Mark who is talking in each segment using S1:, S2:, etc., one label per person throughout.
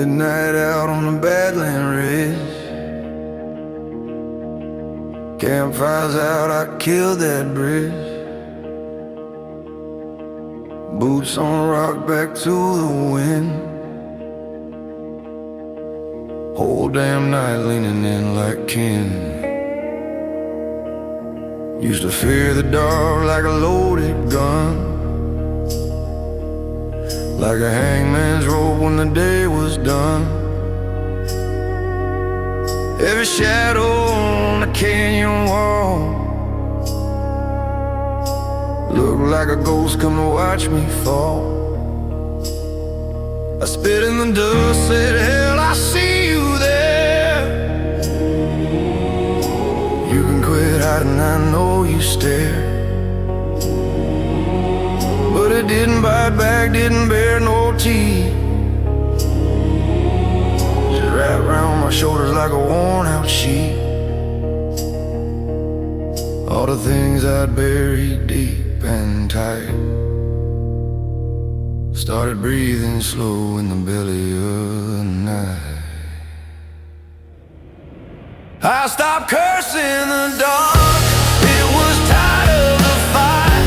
S1: Midnight out on the Badland Ridge. Campfires out, I killed that bridge. Boots on the rock, back to the wind. Whole damn night leaning in like kin. Used to fear the dark like a loaded gun, like a hangman's rope when the day was done. Every shadow on the canyon wall looked like a ghost come to watch me fall. I spit in the dust, said, hell, I see you there. You can quit hiding, I know you stare. But it didn't bite back, didn't bear no teeth. Just wrapped around my shoulders like a worn out sheet. All the things I'd buried deep and tight started breathing slow in the belly of the night. I stopped cursing the dark. It was tired of the fight.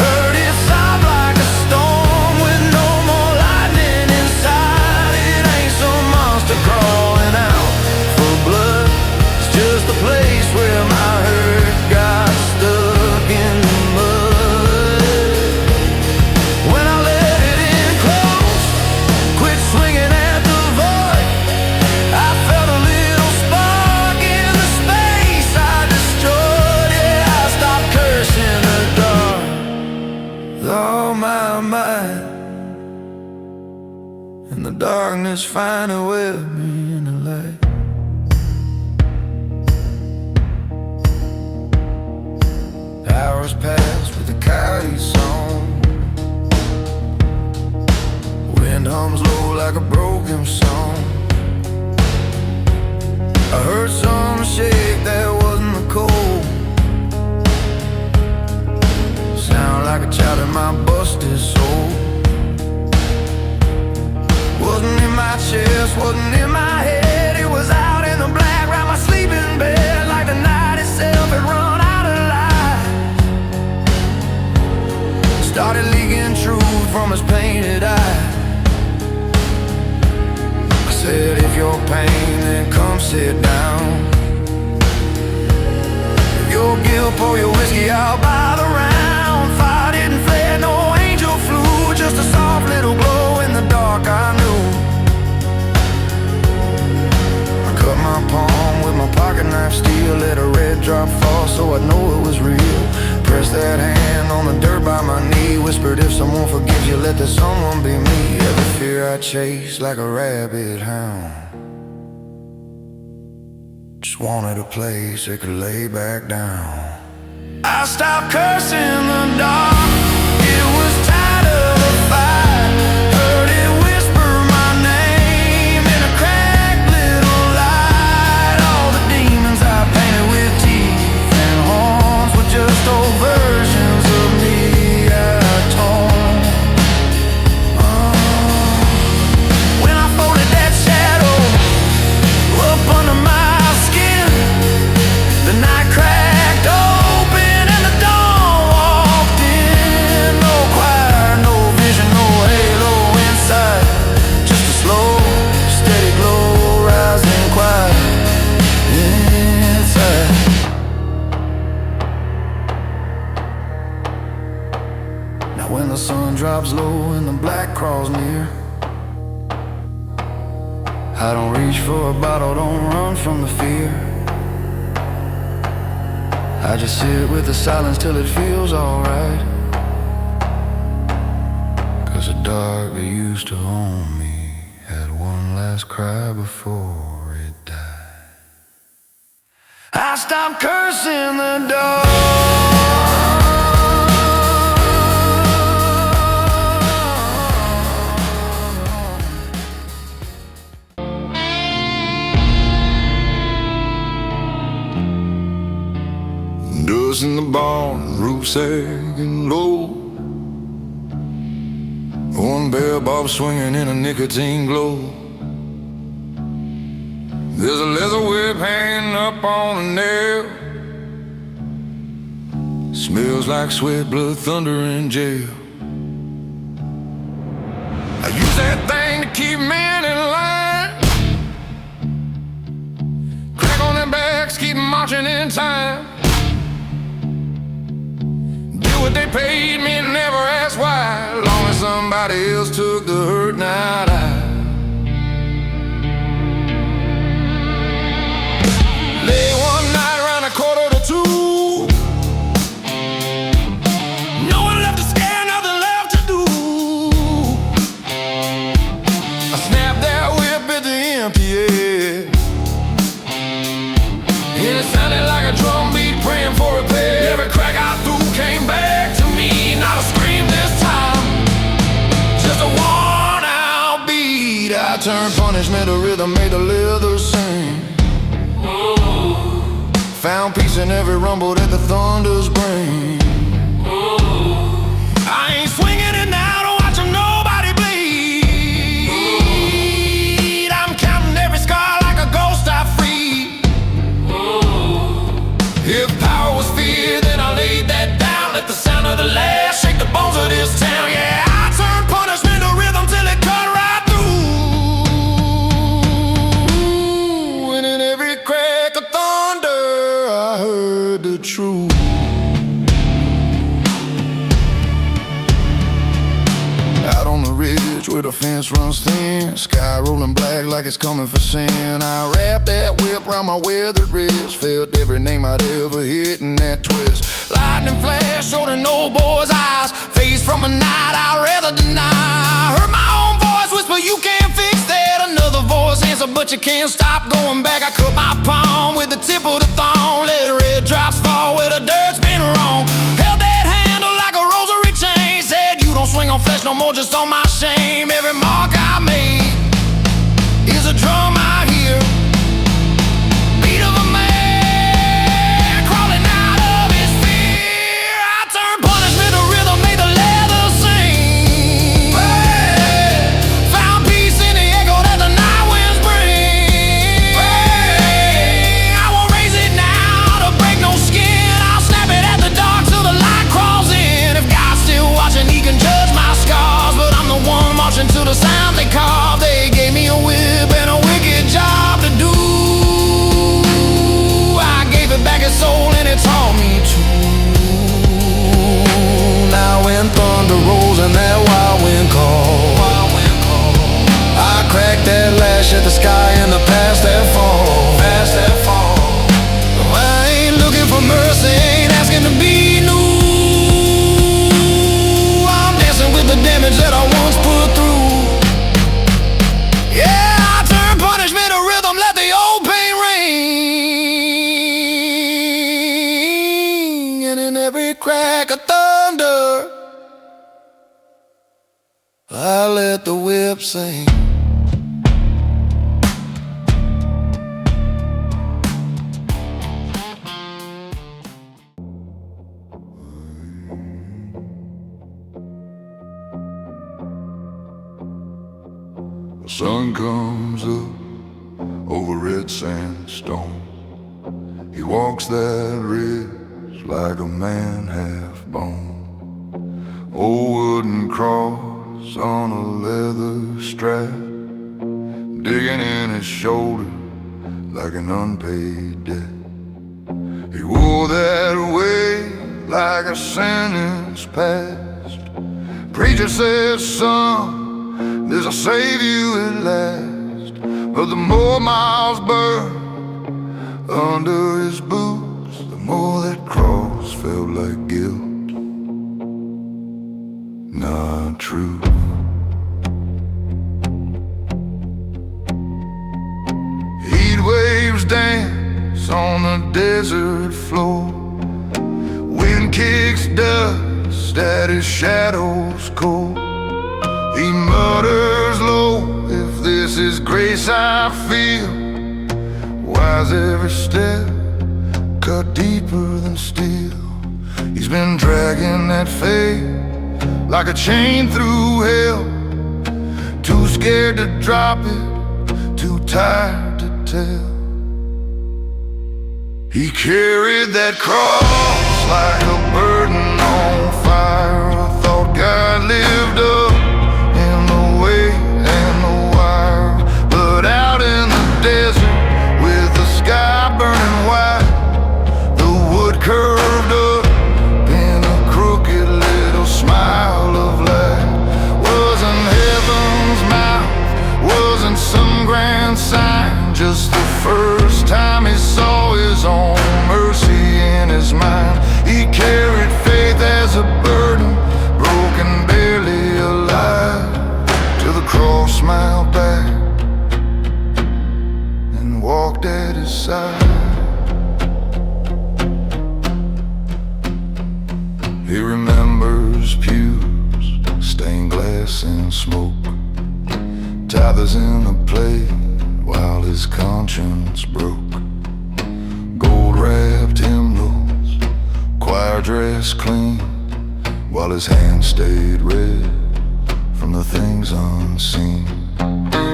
S1: Heard it sob like a storm with no more lightning inside. It ain't some monster crawling out for blood. It's just a place where my hurt got stuck in the mud. When I let it in close, quit swinging at the void, I felt a little spark in the space I destroyed. Yeah, I stopped cursing the dark with all my might, and the darkness finally wept me in the light. Hours passed with a coyote song. Wind hums low like a broken song. I heard some shake that wasn't the cold. Sound like a child in my busted soul. Wasn't in my chest, wasn't in my head. It was out in the black, round my sleeping bed. Like the night itself had run out of light. Started leaking truth from his painted eye. I said, if you're pain, then come sit down. If your guilt, pour your whiskey out by the round. Fire didn't flare, no angel flew, just a soft little glow in the dark I knew. I cut my palm with my pocket knife steel, let a red drop fall so I'd know it was real. Pressed that hand on the dirt by my knee, whispered, if someone forgives you, let that someone be me. Every fear I chased like a rabid hound, just wanted a place I could lay back down. I stopped cursing the dark. It was tired of the fight. Heard it whisper my name in a cracked little light. All the demons I painted with teeth and horns were just old versions of me I torn. When I folded that shadow up under my skin, the night cracked open and the dawn walked in. No choir, no vision, no halo inside, just a slow, steady glow rising quiet inside. Now when the sun drops low and the black crawls near, I don't reach for a bottle, don't run from the fear. I just sit with the silence till it feels alright. 'Cause the dark that used to own me had one last cry before it died. I stopped cursing the dark. Dust in the barn, roof sagging low. One bell bob swinging in a nicotine glow. There's a leather whip hanging up on a nail. Smells like sweat, blood, thunder in jail. I use that thing to keep men in line. Crack on their backs, keep them marching in time. Get what they paid me, never ask why. Long as somebody else took the hurt, not I. Lay one night around 1:45. No one left to scare, nothing left to do. I snapped that whip at the empty air, and it sounded like a drum beat praying for repair. Every crack I threw came back to me, not a scream this time, just a worn-out beat. I turned punishment to rhythm, made the leather sing. Found peace in every rumble that the thunders bring. I ain't swinging it now to watch nobody bleed. I'm counting every scar like a ghost I freed. If power was fear, then I laid that down. Let the sound of the lash shake the bones of this town. Yeah, I turned punishment to rhythm till it cut right through. And in every crack of thunder, I heard the truth. Out on the ridge where the fence runs thin, sky rolling black like it's coming for sin. I wrapped that whip around my weathered wrist, felt every name I'd ever hit in that twist. Lightning flash showed an old boy's eyes, face from a night I'd rather deny. Heard my own voice whisper, you can't fix that. Another voice answer, but you can't stop going back. I cut my palm with the tip of the thong, let red drops fall where the dirt's been wrong. Held that handle like a rosary chain, said you don't swing on flesh no more, just on my shame. Every mark I made is a drum I hear, beat of a man crawling out of his fear. I turned punishment to rhythm, made the leather sing. Found peace in the echo that the night winds bring. I won't raise it now to break no skin. I'll snap it at the dark till the light crawls in. If God's still watching, he can judge my scars, but I'm the one marching to the sound they carve. They gave me a whip and a wicked job to do. I gave it back its soul and it taught me to. Now when thunder rolls and that wild wind calls, I crack that lash at the sky and the past that fall. I ain't looking for mercy, ain't asking to be new. I'm dancing with the damage that I once put through. Yeah, I turn punishment to rhythm, let the old pain ring. And in every crack of thunder, I let the whip sing. The sun comes up over red sandstone. He walks that ridge like a man half bone. Old wooden cross on a leather strap, digging in his shoulder like an unpaid debt. He wore that way like a sentence passed. Preacher says, son, this'll save you at last. But the more miles burned under his boots, the more that cross felt like guilt, not truth. Heat waves dance on the desert floor. Wind kicks dust at his shadow's core. He mutters low, if this is grace I feel, why's every step cut deeper than steel? He's been dragging that faith like a chain through hell, too scared to drop it, too tired to tell. He carried that cross like a burden on fire. I thought God lived up in the weight and the wire, but out in the desert with the sky burning white, the wood curved up in a crooked little smile of light. Wasn't heaven's mouth, wasn't some grand sign, just the first time he saw his own mercy in his mind. He carried faith as a burden, broken, barely alive, till the cross smiled back and walked at his side. He remembers pews, stained glass and smoke, tithers in a plate while his conscience broke, gold-wrapped hymnals, choir dress clean, while his hands stayed red from the things unseen.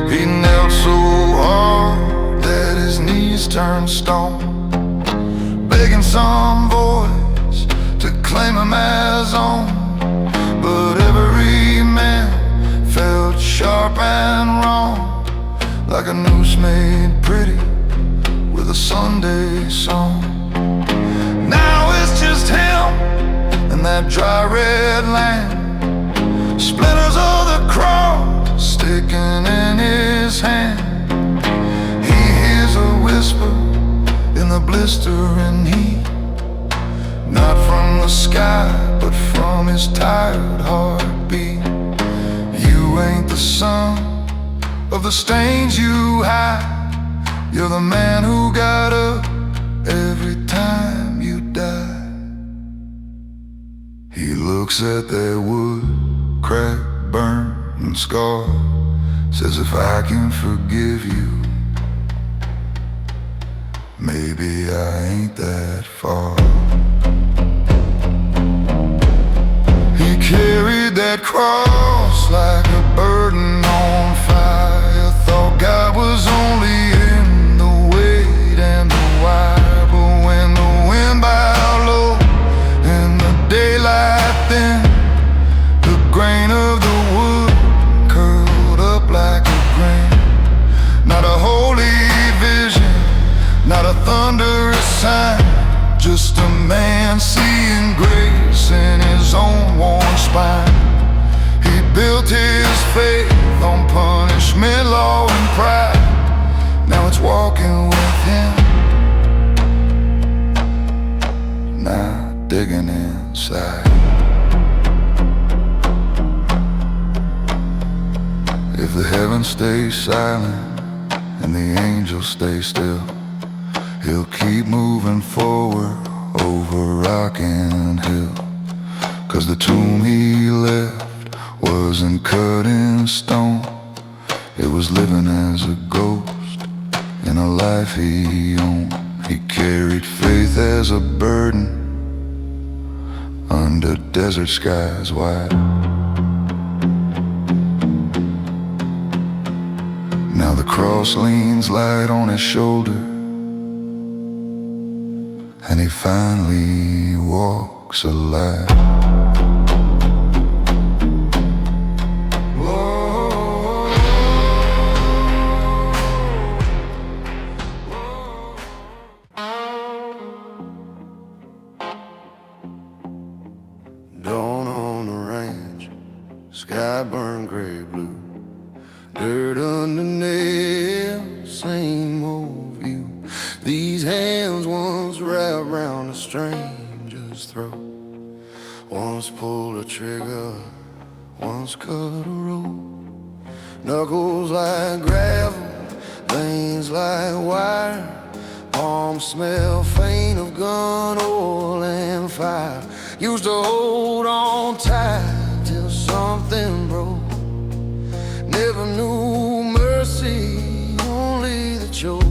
S1: He knelt so hard that his knees turned stone, begging some voice to claim him as own. But every man felt sharp and wrong, like a noose made pretty with a Sunday song. Now it's just him and that dry red land, splinters of the cross sticking in his hand. He hears a whisper in the blistering heat, not from the sky, but from his tired heartbeat. You ain't the son of the stains you hide, you're the man who got up every time you die. He looks at that wood, cracked, burnt, and scarred, says, if I can forgive you, maybe I ain't that far. He carried that cross like a burden on fire. Thought God was only in the weight and the wire, but when the wind bowed low and the daylight thin, the grain of the wood curled up like a grain. Not a holy vision, not a thunderous sign, just a man seeing grace in his own worn spine. He built his faith on punishment, law, and pride. Now it's walking with him, not digging inside. If the heavens stay silent and the angels stay still, he'll keep moving forward over rock and hill. 'Cause the tomb he left wasn't cut in stone, it was living as a ghost in a life he owned. He carried faith as a burden under desert skies wide. Now the cross leans light on his shoulder, and he finally walks alive. Dawn on the ranch, sky burned gray blue, dirt under nails, same old view. These hands once wrapped round a stranger's throat, once pulled a trigger, once cut a rope. Knuckles like gravel, veins like wire, palms smell faint of gun oil and fire. Used to hold on tight till something broke. Never knew mercy, only the choke.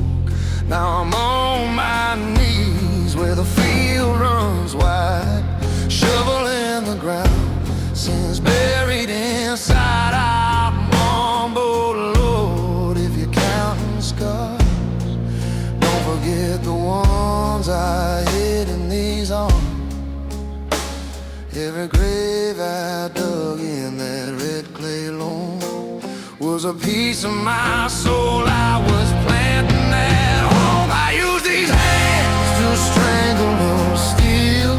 S1: Now I'm on my knees where the field runs wide, shovel in the ground, sins buried inside. I mumble, Lord, if you're counting scars, forget the ones I hid in these arms. Every grave I dug in that red clay lawn was a piece of my soul I was planting at home. I used these hands to strangle or steal,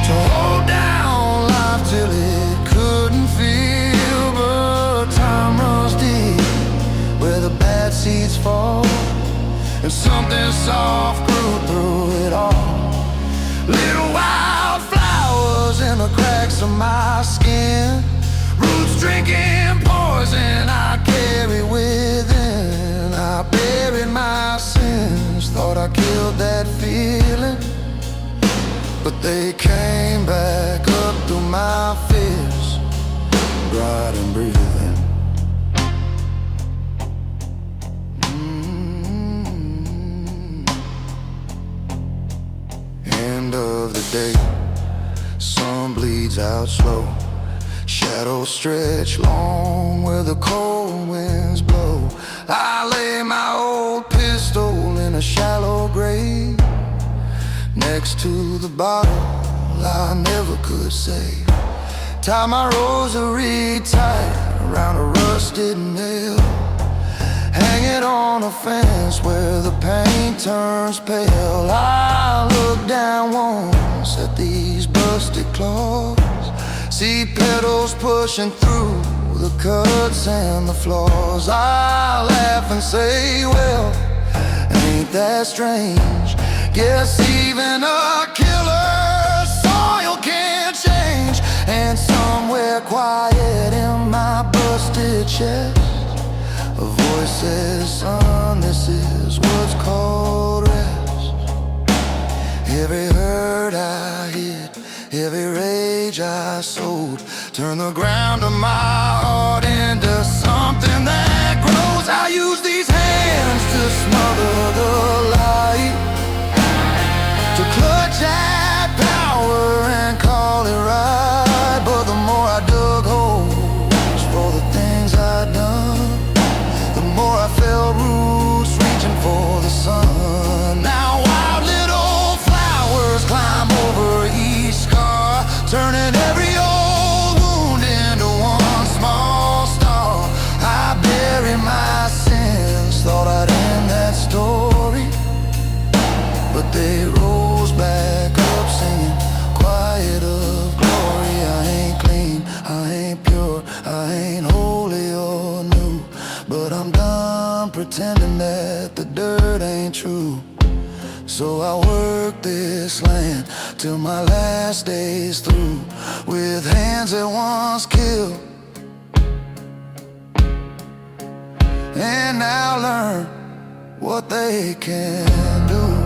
S1: to hold down life till it couldn't feel. But time runs deep where the bad seeds fall, and something soft grew through it all. Little wildflowers in the cracks of my skin, roots drinking poison I carry within. I buried my sins, thought I killed that feeling, but they came back up through my fears, bright and breathing. End of the day, sun bleeds out slow, shadows stretch long where the cold winds blow. I lay my old pistol in a shallow grave, next to the bottle I never could save. Tie my rosary tight around a rusted nail, hang it on a fence where the paint turns pale. I look down once at these busted claws, see petals pushing through the cuts and the flaws. I laugh and say, well, ain't that strange? Guess even a killer's soil can't change. And somewhere quiet in my busted chest, a voice says, son, this is what's called rest. Every hurt I hid, every rage I sowed, turn the ground of my heart into something that grows. I use these hands to smother the light, to clutch at power and call it right. But the more I dug holes for the things I'd done, the more I felt roots reaching for the sun. Now wild little flowers climb over each scar, turning every old wound into one small star. I bury my sins, thought I'd end that story, but they rose back up singing, quiet of glory. I ain't clean, I ain't pure, I ain't holy or new, but I'm done pretending that the dirt ain't true. So I work this land till my last day's through, with hands that once killed and now learn what they can do.